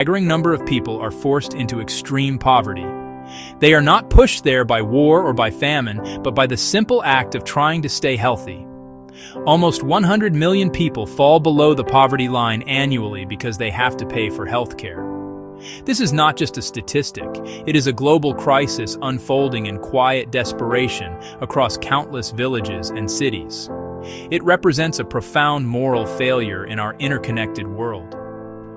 staggering number of people are forced into extreme poverty. They are not pushed there by war or by famine, but by the simple act of trying to stay healthy. Almost 100 million people fall below the poverty line annually because they have to pay for health care. This is not just a statistic, it is a global crisis unfolding in quiet desperation across countless villages and cities. It represents a profound moral failure in our interconnected world.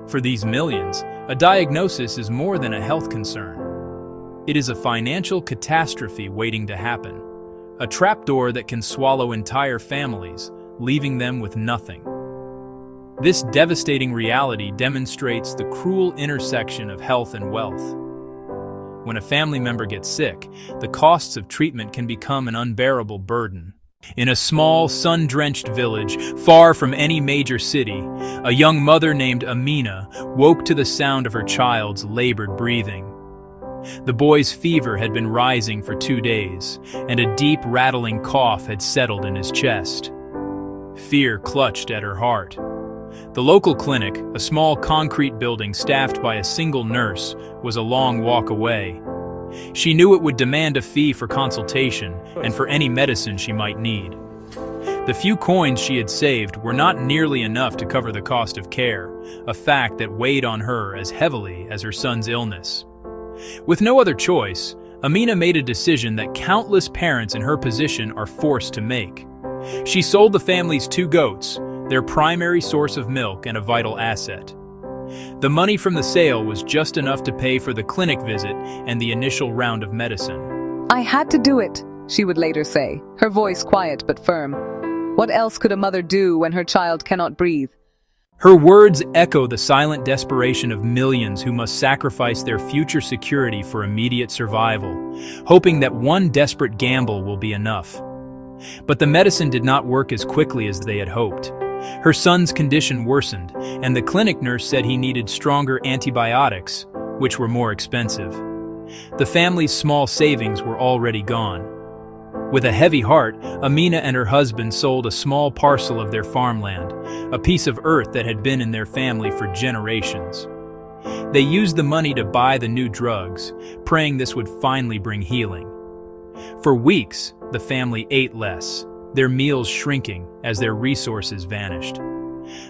For these millions, a diagnosis is more than a health concern. It is a financial catastrophe waiting to happen, a trapdoor that can swallow entire families, leaving them with nothing. This devastating reality demonstrates the cruel intersection of health and wealth. When a family member gets sick, the costs of treatment can become an unbearable burden. In a small, sun-drenched village, far from any major city, a young mother named Amina woke to the sound of her child's labored breathing. The boy's fever had been rising for 2 days, and a deep, rattling cough had settled in his chest. Fear clutched at her heart. The local clinic, a small concrete building staffed by a single nurse, was a long walk away. She knew it would demand a fee for consultation and for any medicine she might need. The few coins she had saved were not nearly enough to cover the cost of care, a fact that weighed on her as heavily as her son's illness. With no other choice, Amina made a decision that countless parents in her position are forced to make. She sold the family's 2 goats, their primary source of milk and a vital asset. The money from the sale was just enough to pay for the clinic visit and the initial round of medicine. "I had to do it," she would later say, her voice quiet but firm. What else could a mother do when her child cannot breathe? Her words echo the silent desperation of millions who must sacrifice their future security for immediate survival, hoping that one desperate gamble will be enough. But the medicine did not work as quickly as they had hoped. Her son's condition worsened, and the clinic nurse said he needed stronger antibiotics, which were more expensive. The family's small savings were already gone. With a heavy heart, Amina and her husband sold a small parcel of their farmland, a piece of earth that had been in their family for generations. They used the money to buy the new drugs, praying this would finally bring healing. For weeks, the family ate less, their meals shrinking as their resources vanished.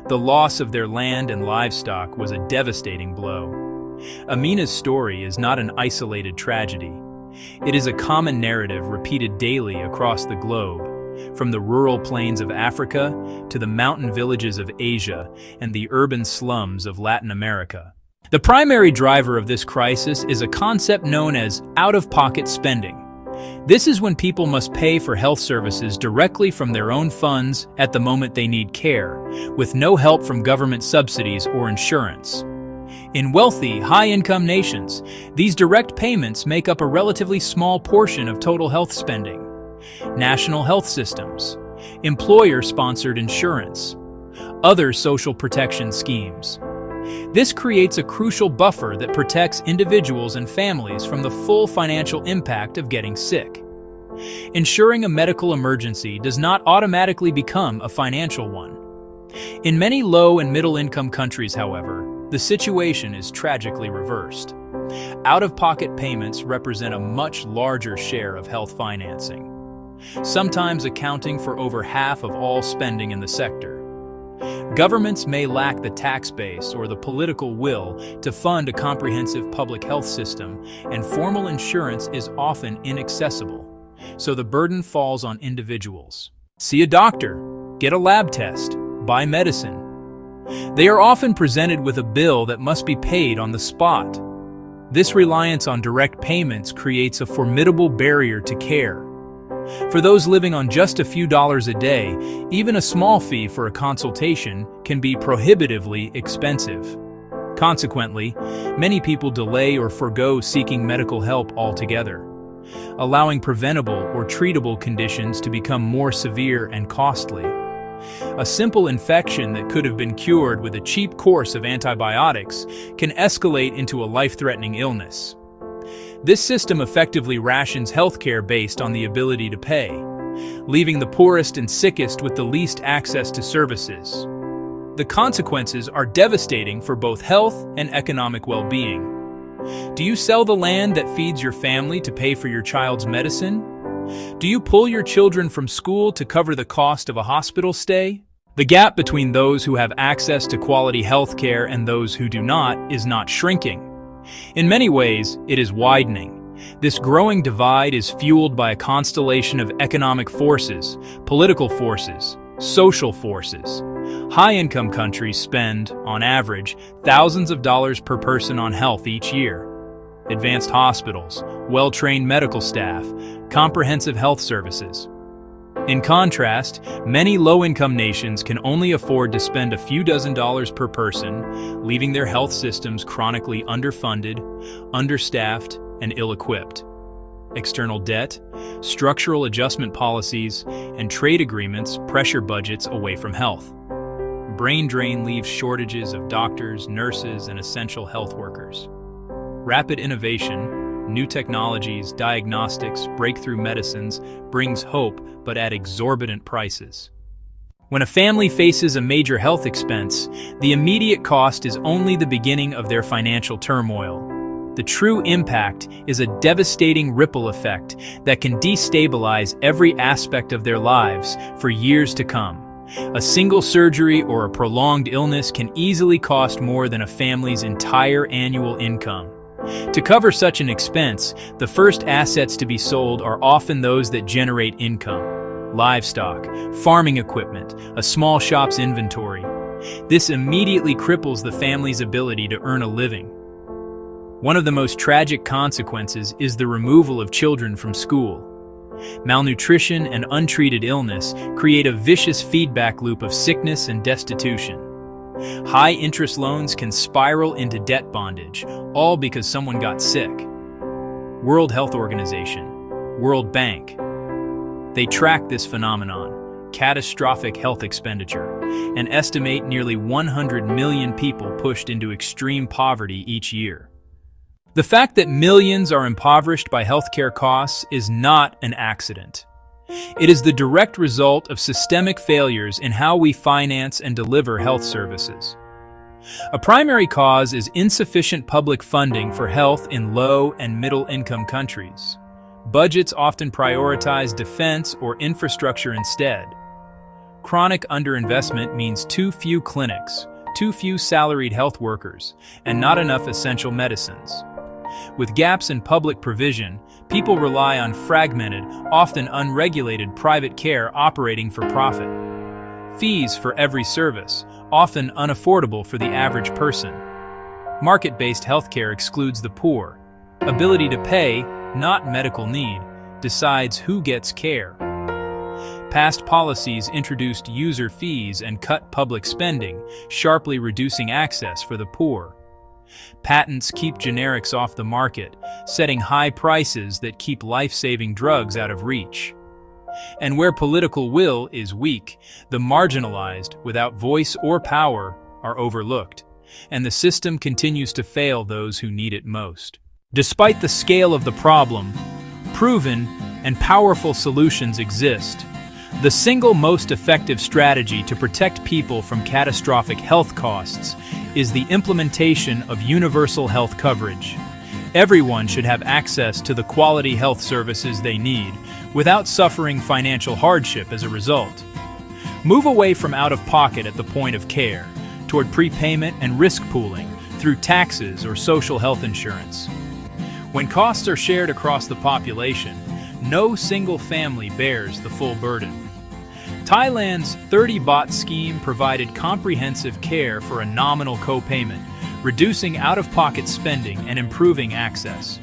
The loss of their land and livestock was a devastating blow. Amina's story is not an isolated tragedy. It is a common narrative repeated daily across the globe, from the rural plains of Africa to the mountain villages of Asia and the urban slums of Latin America. The primary driver of this crisis is a concept known as out-of-pocket spending. This is when people must pay for health services directly from their own funds at the moment they need care, with no help from government subsidies or insurance. In wealthy, high-income nations, these direct payments make up a relatively small portion of total health spending. National health systems, employer-sponsored insurance, other social protection schemes. This creates a crucial buffer that protects individuals and families from the full financial impact of getting sick. Ensuring a medical emergency does not automatically become a financial one. In many low- and middle-income countries, however, the situation is tragically reversed. Out-of-pocket payments represent a much larger share of health financing, sometimes accounting for over half of all spending in the sector. Governments may lack the tax base or the political will to fund a comprehensive public health system, and formal insurance is often inaccessible, so the burden falls on individuals. See a doctor, get a lab test, buy medicine. They are often presented with a bill that must be paid on the spot. This reliance on direct payments creates a formidable barrier to care. For those living on just a few dollars a day, even a small fee for a consultation can be prohibitively expensive. Consequently, many people delay or forgo seeking medical help altogether, allowing preventable or treatable conditions to become more severe and costly. A simple infection that could have been cured with a cheap course of antibiotics can escalate into a life-threatening illness. This system effectively rations healthcare based on the ability to pay, leaving the poorest and sickest with the least access to services. The consequences are devastating for both health and economic well-being. Do you sell the land that feeds your family to pay for your child's medicine? Do you pull your children from school to cover the cost of a hospital stay? The gap between those who have access to quality health care and those who do not is not shrinking. In many ways, it is widening. This growing divide is fueled by a constellation of economic forces, political forces, social forces. High-income countries spend, on average, thousands of dollars per person on health each year. Advanced hospitals, well-trained medical staff, comprehensive health services. In contrast, many low-income nations can only afford to spend a few dozen dollars per person, leaving their health systems chronically underfunded, understaffed, and ill-equipped. External debt, structural adjustment policies, and trade agreements pressure budgets away from health. Brain drain leaves shortages of doctors, nurses, and essential health workers. Rapid innovation, new technologies, diagnostics, breakthrough medicines brings hope, but at exorbitant prices. When a family faces a major health expense, the immediate cost is only the beginning of their financial turmoil. The true impact is a devastating ripple effect that can destabilize every aspect of their lives for years to come. A single surgery or a prolonged illness can easily cost more than a family's entire annual income. To cover such an expense, the first assets to be sold are often those that generate income: livestock, farming equipment, a small shop's inventory. This immediately cripples the family's ability to earn a living. One of the most tragic consequences is the removal of children from school. Malnutrition and untreated illness create a vicious feedback loop of sickness and destitution. High-interest loans can spiral into debt bondage, all because someone got sick. World Health Organization, World Bank, they track this phenomenon, catastrophic health expenditure, and estimate nearly 100 million people pushed into extreme poverty each year. The fact that millions are impoverished by healthcare costs is not an accident. It is the direct result of systemic failures in how we finance and deliver health services. A primary cause is insufficient public funding for health in low and middle-income countries. Budgets often prioritize defense or infrastructure instead. Chronic underinvestment means too few clinics, too few salaried health workers, and not enough essential medicines. With gaps in public provision, people rely on fragmented, often unregulated private care operating for profit. Fees for every service, often unaffordable for the average person. Market-based healthcare excludes the poor. Ability to pay, not medical need, decides who gets care. Past policies introduced user fees and cut public spending, sharply reducing access for the poor. Patents keep generics off the market, setting high prices that keep life-saving drugs out of reach. And where political will is weak, the marginalized, without voice or power, are overlooked, and the system continues to fail those who need it most. Despite the scale of the problem, proven and powerful solutions exist. The single most effective strategy to protect people from catastrophic health costs is the implementation of universal health coverage. Everyone should have access to the quality health services they need without suffering financial hardship as a result. Move away from out-of-pocket at the point of care toward prepayment and risk pooling through taxes or social health insurance. When costs are shared across the population, no single family bears the full burden. Thailand's 30 Baht scheme provided comprehensive care for a nominal co-payment, reducing out-of-pocket spending and improving access.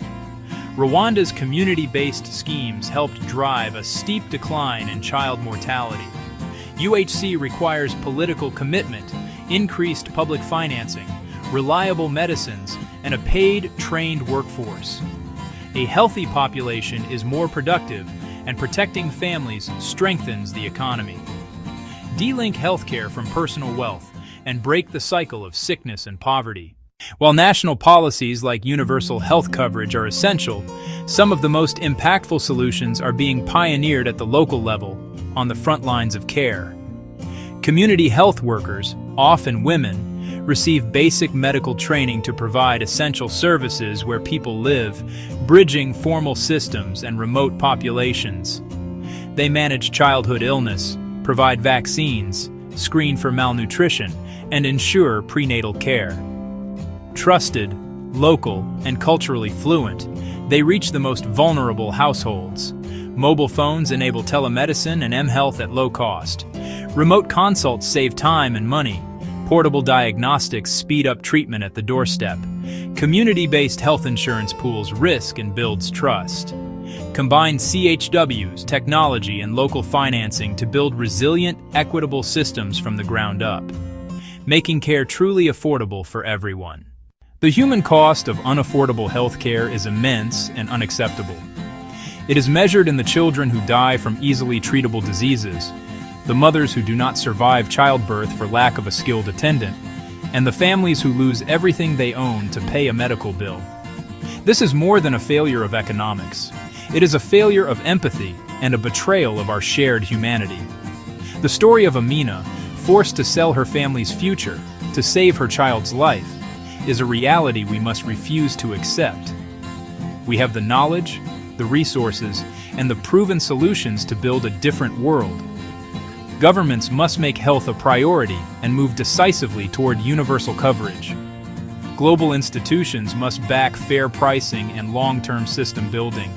Rwanda's community-based schemes helped drive a steep decline in child mortality. UHC requires political commitment, increased public financing, reliable medicines, and a paid, trained workforce. A healthy population is more productive, and protecting families strengthens the economy. De-link healthcare from personal wealth and break the cycle of sickness and poverty. While national policies like universal health coverage are essential, some of the most impactful solutions are being pioneered at the local level, on the front lines of care. Community health workers, often women, receive basic medical training to provide essential services where people live, bridging formal systems and remote populations. They manage childhood illness, provide vaccines, screen for malnutrition, and ensure prenatal care. Trusted, local, and culturally fluent, they reach the most vulnerable households. Mobile phones enable telemedicine and mHealth at low cost. Remote consults save time and money. Portable diagnostics speed up treatment at the doorstep. Community-based health insurance pools risk and builds trust. Combine CHWs, technology, and local financing to build resilient, equitable systems from the ground up, making care truly affordable for everyone. The human cost of unaffordable healthcare is immense and unacceptable. It is measured in the children who die from easily treatable diseases, the mothers who do not survive childbirth for lack of a skilled attendant, and the families who lose everything they own to pay a medical bill. This is more than a failure of economics. It is a failure of empathy and a betrayal of our shared humanity. The story of Amina, forced to sell her family's future to save her child's life, is a reality we must refuse to accept. We have the knowledge, the resources, and the proven solutions to build a different world. Governments must make health a priority and move decisively toward universal coverage. Global institutions must back fair pricing and long-term system building.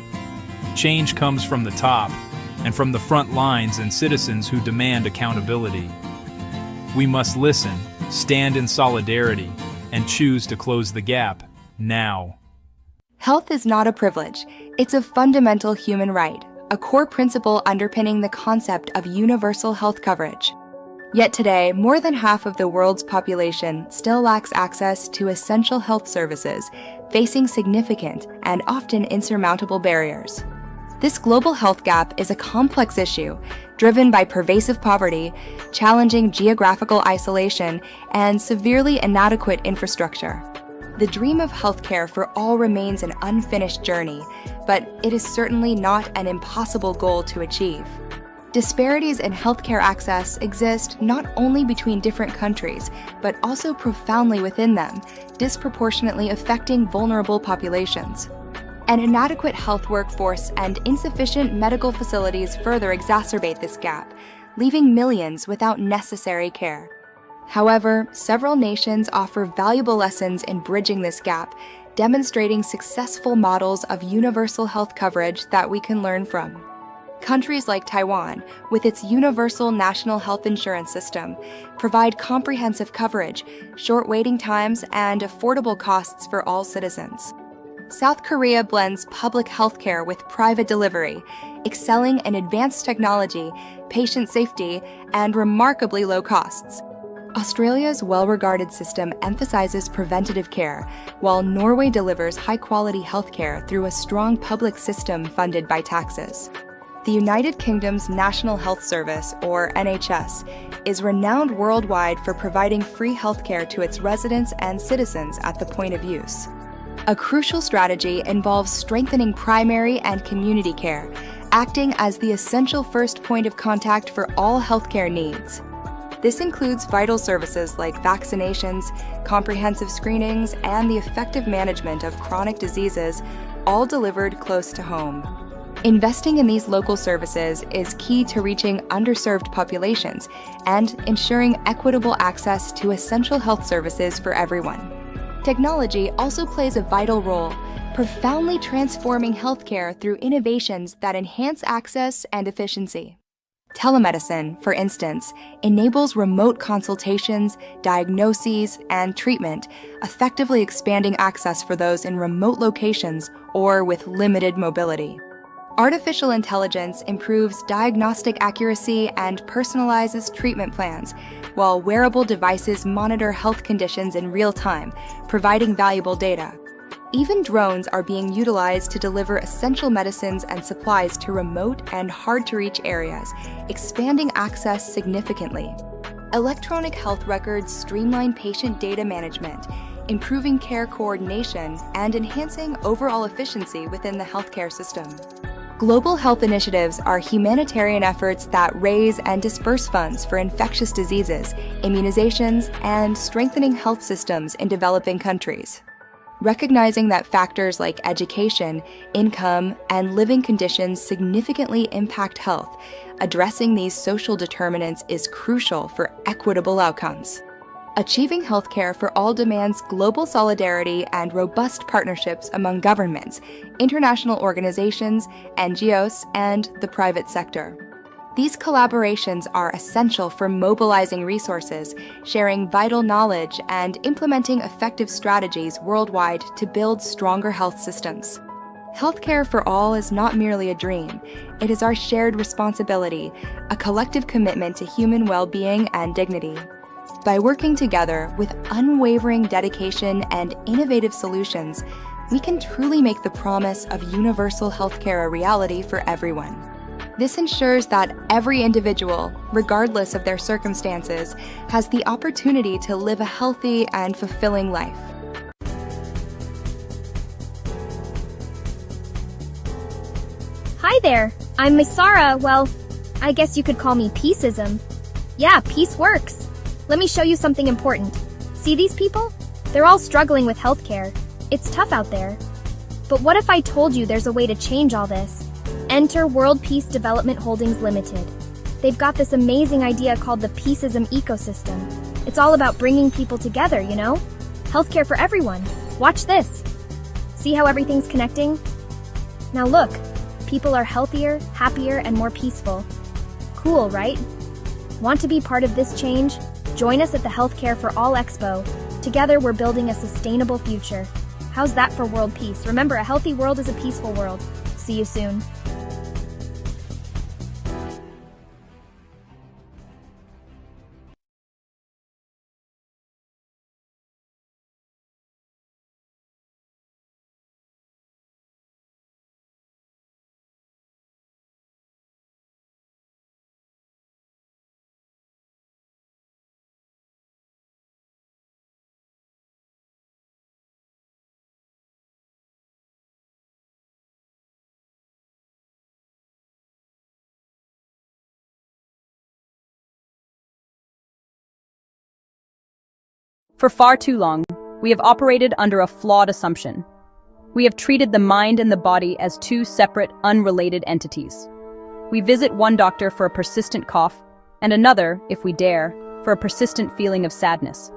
Change comes from the top and from the front lines and citizens who demand accountability. We must listen, stand in solidarity, and choose to close the gap now. Health is not a privilege. It's a fundamental human right, a core principle underpinning the concept of universal health coverage. Yet today, more than half of the world's population still lacks access to essential health services, facing significant and often insurmountable barriers. This global health gap is a complex issue, driven by pervasive poverty, challenging geographical isolation, and severely inadequate infrastructure. The dream of healthcare for all remains an unfinished journey, but it is certainly not an impossible goal to achieve. Disparities in healthcare access exist not only between different countries, but also profoundly within them, disproportionately affecting vulnerable populations. An inadequate health workforce and insufficient medical facilities further exacerbate this gap, leaving millions without necessary care. However, several nations offer valuable lessons in bridging this gap, demonstrating successful models of universal health coverage that we can learn from. Countries like Taiwan, with its universal national health insurance system, provide comprehensive coverage, short waiting times, and affordable costs for all citizens. South Korea blends public healthcare with private delivery, excelling in advanced technology, patient safety, and remarkably low costs. Australia's well-regarded system emphasizes preventative care, while Norway delivers high-quality healthcare through a strong public system funded by taxes. The United Kingdom's National Health Service, or NHS, is renowned worldwide for providing free healthcare to its residents and citizens at the point of use. A crucial strategy involves strengthening primary and community care, acting as the essential first point of contact for all healthcare needs. This includes vital services like vaccinations, comprehensive screenings, and the effective management of chronic diseases, all delivered close to home. Investing in these local services is key to reaching underserved populations and ensuring equitable access to essential health services for everyone. Technology also plays a vital role, profoundly transforming healthcare through innovations that enhance access and efficiency. Telemedicine, for instance, enables remote consultations, diagnoses, and treatment, effectively expanding access for those in remote locations or with limited mobility. Artificial intelligence improves diagnostic accuracy and personalizes treatment plans, while wearable devices monitor health conditions in real time, providing valuable data. Even drones are being utilized to deliver essential medicines and supplies to remote and hard-to-reach areas, expanding access significantly. Electronic health records streamline patient data management, improving care coordination and enhancing overall efficiency within the healthcare system. Global health initiatives are humanitarian efforts that raise and disperse funds for infectious diseases, immunizations, and strengthening health systems in developing countries. Recognizing that factors like education, income, and living conditions significantly impact health, addressing these social determinants is crucial for equitable outcomes. Achieving healthcare for all demands global solidarity and robust partnerships among governments, international organizations, NGOs, and the private sector. These collaborations are essential for mobilizing resources, sharing vital knowledge, and implementing effective strategies worldwide to build stronger health systems. Healthcare for all is not merely a dream. It is our shared responsibility, a collective commitment to human well-being and dignity. By working together with unwavering dedication and innovative solutions, we can truly make the promise of universal healthcare a reality for everyone. This ensures that every individual, regardless of their circumstances, has the opportunity to live a healthy and fulfilling life. Hi there, I'm Miss Sarah. Well, I guess you could call me Peaceism. Yeah, peace works. Let me show you something important. See these people? They're all struggling with healthcare. It's tough out there. But what if I told you there's a way to change all this? Enter World Peace Development Holdings Limited. They've got this amazing idea called the Peaceism ecosystem. It's all about bringing people together, you know? Healthcare for everyone. Watch this. See how everything's connecting? Now look, people are healthier, happier, and more peaceful. Cool, right? Want to be part of this change? Join us at the Healthcare for All Expo. Together, we're building a sustainable future. How's that for world peace? Remember, a healthy world is a peaceful world. See you soon. For far too long, we have operated under a flawed assumption. We have treated the mind and the body as two separate, unrelated entities. We visit one doctor for a persistent cough, and another, if we dare, for a persistent feeling of sadness.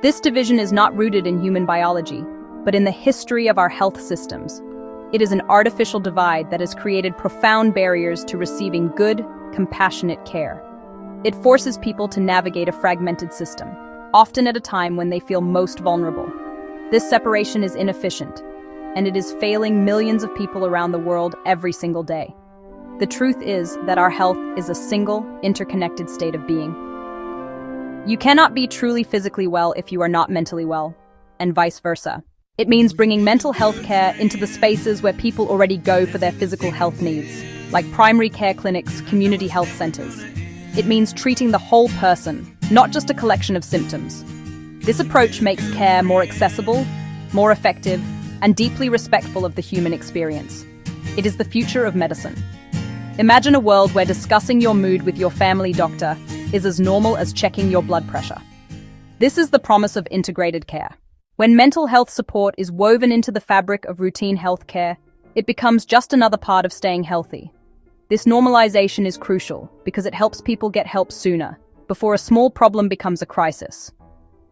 This division is not rooted in human biology, but in the history of our health systems. It is an artificial divide that has created profound barriers to receiving good, compassionate care. It forces people to navigate a fragmented system, often at a time when they feel most vulnerable. This separation is inefficient, and it is failing millions of people around the world every single day. The truth is that our health is a single, interconnected state of being. You cannot be truly physically well if you are not mentally well, and vice versa. It means bringing mental health care into the spaces where people already go for their physical health needs, like primary care clinics, community health centers. It means treating the whole person, not just a collection of symptoms. This approach makes care more accessible, more effective, and deeply respectful of the human experience. It is the future of medicine. Imagine a world where discussing your mood with your family doctor is as normal as checking your blood pressure. This is the promise of integrated care. When mental health support is woven into the fabric of routine health care, it becomes just another part of staying healthy. This normalization is crucial because it helps people get help sooner, before a small problem becomes a crisis.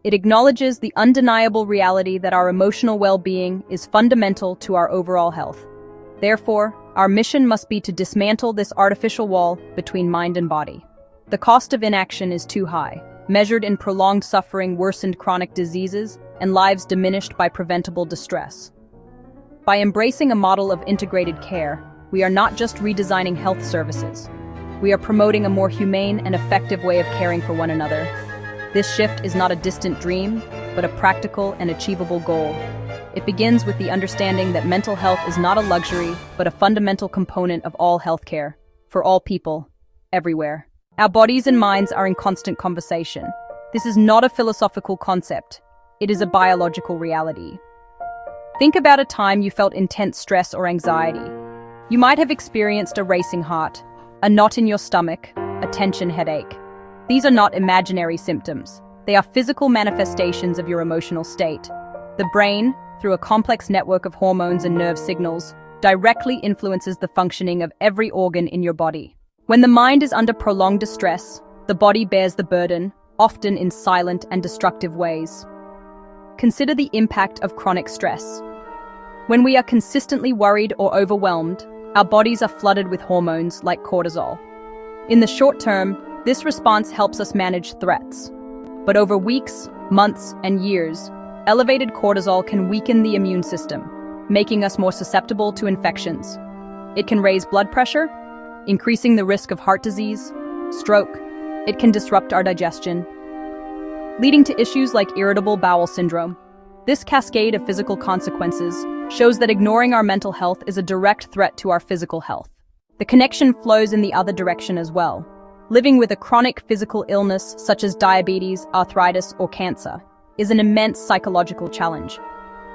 It acknowledges the undeniable reality that our emotional well-being is fundamental to our overall health. Therefore, our mission must be to dismantle this artificial wall between mind and body. The cost of inaction is too high, measured in prolonged suffering, worsened chronic diseases, and lives diminished by preventable distress. By embracing a model of integrated care, we are not just redesigning health services. We are promoting a more humane and effective way of caring for one another. This shift is not a distant dream, but a practical and achievable goal. It begins with the understanding that mental health is not a luxury, but a fundamental component of all healthcare, for all people, everywhere. Our bodies and minds are in constant conversation. This is not a philosophical concept. It is a biological reality. Think about a time you felt intense stress or anxiety. You might have experienced a racing heart, a knot in your stomach, a tension headache. These are not imaginary symptoms. They are physical manifestations of your emotional state. The brain, through a complex network of hormones and nerve signals, directly influences the functioning of every organ in your body. When the mind is under prolonged distress, the body bears the burden, often in silent and destructive ways. Consider the impact of chronic stress. When we are consistently worried or overwhelmed, our bodies are flooded with hormones like cortisol. In the short term, this response helps us manage threats. But over weeks, months, and years, elevated cortisol can weaken the immune system, making us more susceptible to infections. It can raise blood pressure, increasing the risk of heart disease, stroke. It can disrupt our digestion, leading to issues like irritable bowel syndrome. This cascade of physical consequences shows that ignoring our mental health is a direct threat to our physical health. The connection flows in the other direction as well. Living with a chronic physical illness such as diabetes, arthritis, or cancer is an immense psychological challenge.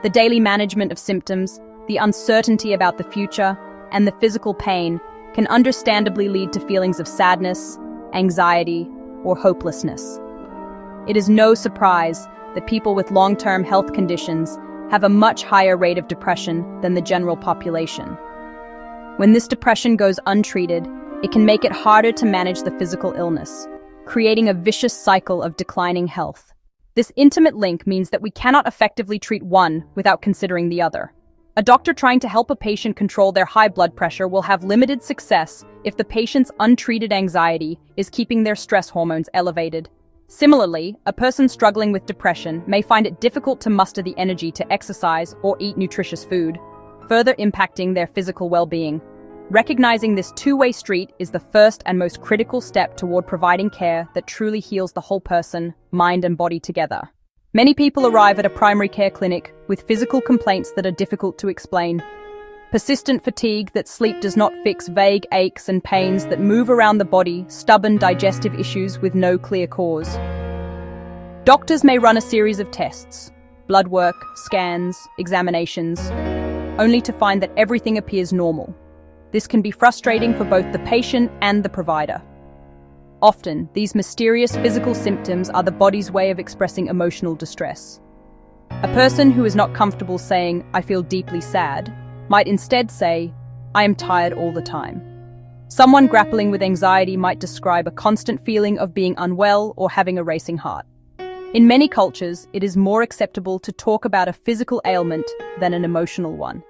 The daily management of symptoms, the uncertainty about the future, and the physical pain can understandably lead to feelings of sadness, anxiety, or hopelessness. It is no surprise that people with long-term health conditions have a much higher rate of depression than the general population. When this depression goes untreated, it can make it harder to manage the physical illness, creating a vicious cycle of declining health. This intimate link means that we cannot effectively treat one without considering the other. A doctor trying to help a patient control their high blood pressure will have limited success if the patient's untreated anxiety is keeping their stress hormones elevated. Similarly, a person struggling with depression may find it difficult to muster the energy to exercise or eat nutritious food, further impacting their physical well-being. Recognizing this two-way street is the first and most critical step toward providing care that truly heals the whole person, mind and body together. Many people arrive at a primary care clinic with physical complaints that are difficult to explain. Persistent fatigue that sleep does not fix, vague aches and pains that move around the body, stubborn digestive issues with no clear cause. Doctors may run a series of tests, blood work, scans, examinations, only to find that everything appears normal. This can be frustrating for both the patient and the provider. Often, these mysterious physical symptoms are the body's way of expressing emotional distress. A person who is not comfortable saying, "I feel deeply sad," might instead say, "I am tired all the time." Someone grappling with anxiety might describe a constant feeling of being unwell or having a racing heart. In many cultures, it is more acceptable to talk about a physical ailment than an emotional one.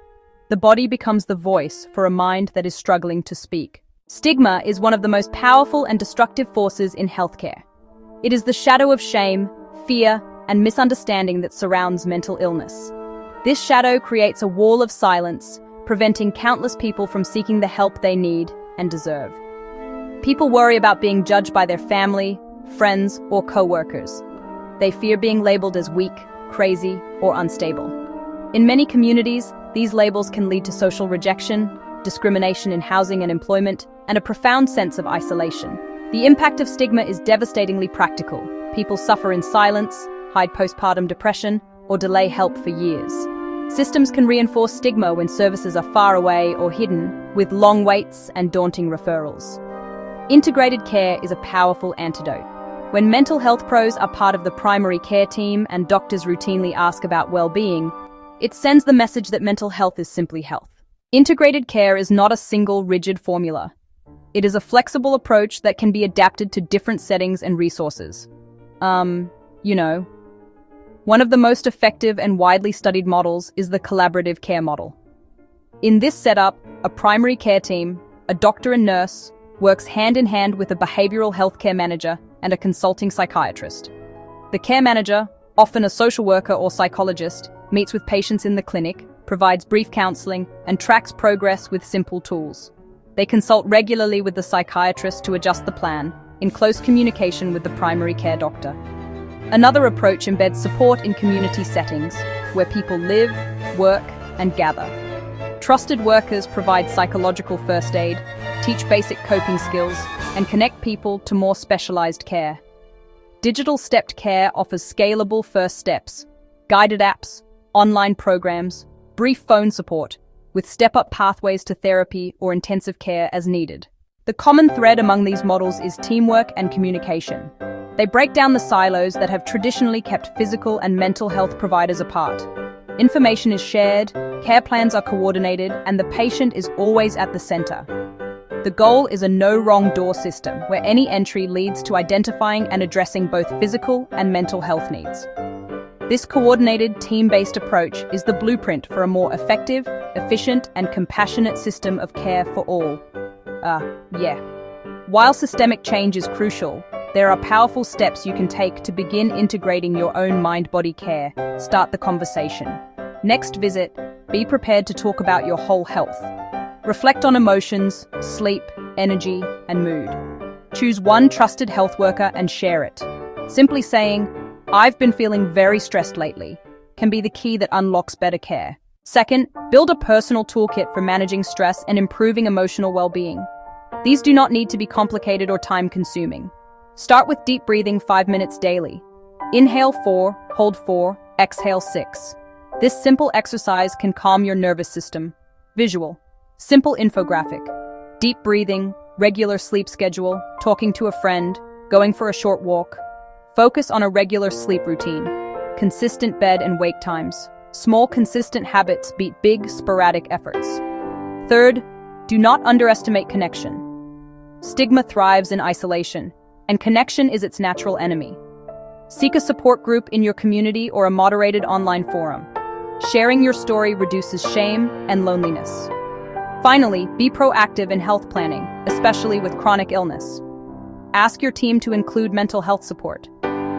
The body becomes the voice for a mind that is struggling to speak. Stigma is one of the most powerful and destructive forces in healthcare. It is the shadow of shame, fear, and misunderstanding that surrounds mental illness. This shadow creates a wall of silence, preventing countless people from seeking the help they need and deserve. People worry about being judged by their family, friends, or co-workers. They fear being labeled as weak, crazy, or unstable. In many communities, these labels can lead to social rejection, discrimination in housing and employment, and a profound sense of isolation. The impact of stigma is devastatingly practical. People suffer in silence, hide postpartum depression, or delay help for years. Systems can reinforce stigma when services are far away or hidden, with long waits and daunting referrals. Integrated care is a powerful antidote. When mental health pros are part of the primary care team and doctors routinely ask about well-being, it sends the message that mental health is simply health. Integrated care is not a single, rigid formula. It is a flexible approach that can be adapted to different settings and resources. One of the most effective and widely studied models is the collaborative care model. In this setup, a primary care team, a doctor and nurse, works hand in hand with a behavioral health care manager and a consulting psychiatrist. The care manager, often a social worker or psychologist, meets with patients in the clinic, provides brief counseling, and tracks progress with simple tools. They consult regularly with the psychiatrist to adjust the plan, in close communication with the primary care doctor. Another approach embeds support in community settings, where people live, work, and gather. Trusted workers provide psychological first aid, teach basic coping skills, and connect people to more specialized care. Digital stepped care offers scalable first steps, guided apps, online programs, brief phone support, with step-up pathways to therapy or intensive care as needed. The common thread among these models is teamwork and communication. They break down the silos that have traditionally kept physical and mental health providers apart. Information is shared, care plans are coordinated, and the patient is always at the center. The goal is a no-wrong-door system where any entry leads to identifying and addressing both physical and mental health needs. This coordinated, team-based approach is the blueprint for a more effective, efficient, and compassionate system of care for all. While systemic change is crucial, there are powerful steps you can take to begin integrating your own mind-body care. Start the conversation. Next visit, be prepared to talk about your whole health. Reflect on emotions, sleep, energy, and mood. Choose one trusted health worker and share it. Simply saying, "I've been feeling very stressed lately," can be the key that unlocks better care. Second, build a personal toolkit for managing stress and improving emotional well-being. These do not need to be complicated or time-consuming. Start with deep breathing 5 minutes daily. Inhale 4, hold 4, exhale 6. This simple exercise can calm your nervous system. Visual. Simple infographic. Deep breathing, regular sleep schedule, talking to a friend, going for a short walk. Focus on a regular sleep routine. Consistent bed and wake times. Small, consistent habits beat big, sporadic efforts. Third, do not underestimate connection. Stigma thrives in isolation, and connection is its natural enemy. Seek a support group in your community or a moderated online forum. Sharing your story reduces shame and loneliness. Finally, be proactive in health planning, especially with chronic illness. Ask your team to include mental health support.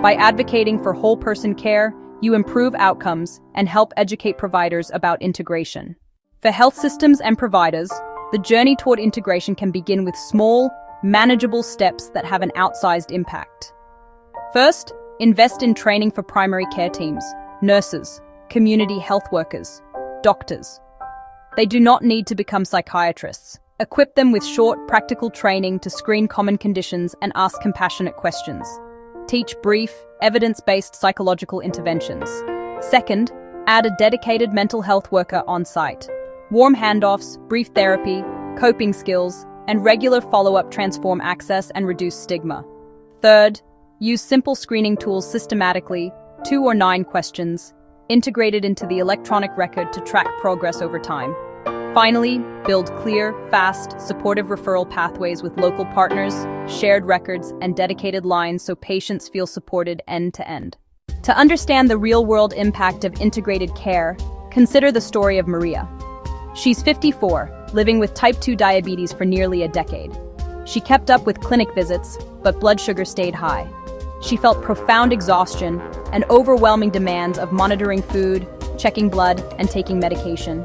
By advocating for whole-person care, you improve outcomes and help educate providers about integration. For health systems and providers, the journey toward integration can begin with small, manageable steps that have an outsized impact. First, invest in training for primary care teams, nurses, community health workers, doctors. They do not need to become psychiatrists. Equip them with short, practical training to screen common conditions and ask compassionate questions. Teach brief, evidence-based psychological interventions. Second, add a dedicated mental health worker on site. Warm handoffs, brief therapy, coping skills, and regular follow-up transform access and reduce stigma. Third, use simple screening tools systematically, 2 or 9 questions, integrated into the electronic record to track progress over time. Finally, build clear, fast, supportive referral pathways with local partners, shared records, and dedicated lines so patients feel supported end to end. To understand the real-world impact of integrated care, consider the story of Maria. She's 54, living with type 2 diabetes for nearly a decade. She kept up with clinic visits, but blood sugar stayed high. She felt profound exhaustion and overwhelming demands of monitoring food, checking blood, and taking medication.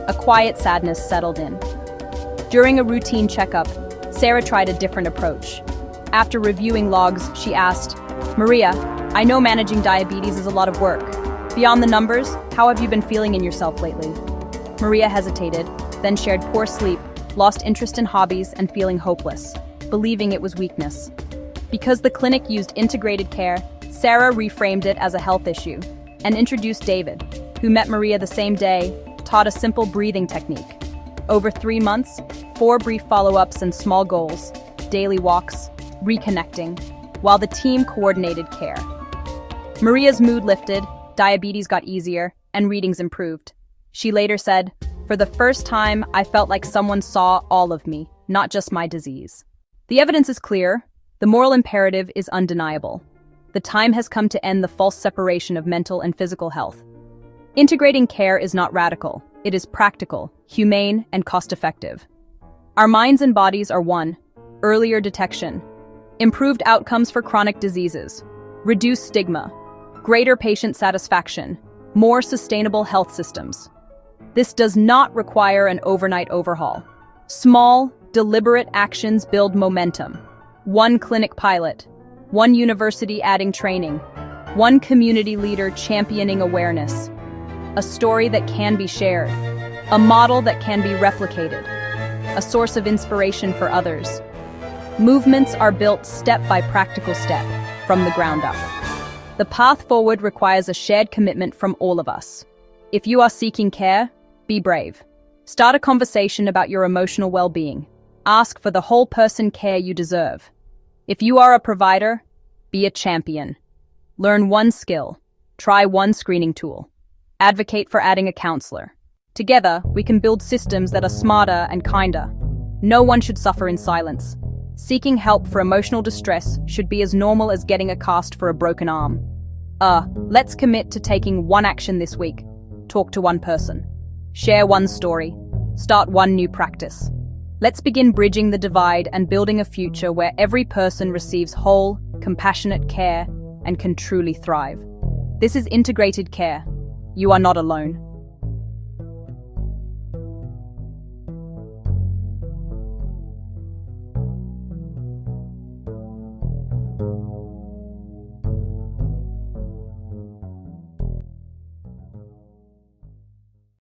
A quiet sadness settled in. During a routine checkup, Sarah tried a different approach. After reviewing logs, she asked, "Maria, I know managing diabetes is a lot of work. Beyond the numbers, how have you been feeling in yourself lately?" Maria hesitated, then shared poor sleep, lost interest in hobbies, and feeling hopeless, believing it was weakness. Because the clinic used integrated care, Sarah reframed it as a health issue and introduced David, who met Maria the same day, taught a simple breathing technique. Over 3 months, 4 brief follow-ups and small goals, daily walks, reconnecting, while the team coordinated care. Maria's mood lifted, diabetes got easier, and readings improved. She later said, "For the first time, I felt like someone saw all of me, not just my disease." The evidence is clear. The moral imperative is undeniable. The time has come to end the false separation of mental and physical health. Integrating care is not radical. It is practical, humane, and cost-effective. Our minds and bodies are one. Earlier detection, improved outcomes for chronic diseases, reduced stigma, greater patient satisfaction, more sustainable health systems. This does not require an overnight overhaul. Small, deliberate actions build momentum. 1 clinic pilot, 1 university adding training, 1 community leader championing awareness. A story that can be shared, a model that can be replicated, a source of inspiration for others. Movements are built step by practical step, from the ground up. The path forward requires a shared commitment from all of us. If you are seeking care, be brave. Start a conversation about your emotional well-being. Ask for the whole person care you deserve. If you are a provider, be a champion. Learn one skill. Try one screening tool. Advocate for adding a counselor. Together, we can build systems that are smarter and kinder. No one should suffer in silence. Seeking help for emotional distress should be as normal as getting a cast for a broken arm. Let's commit to taking one action this week. Talk to one person. Share one story. Start one new practice. Let's begin bridging the divide and building a future where every person receives whole, compassionate care and can truly thrive. This is integrated care. You are not alone.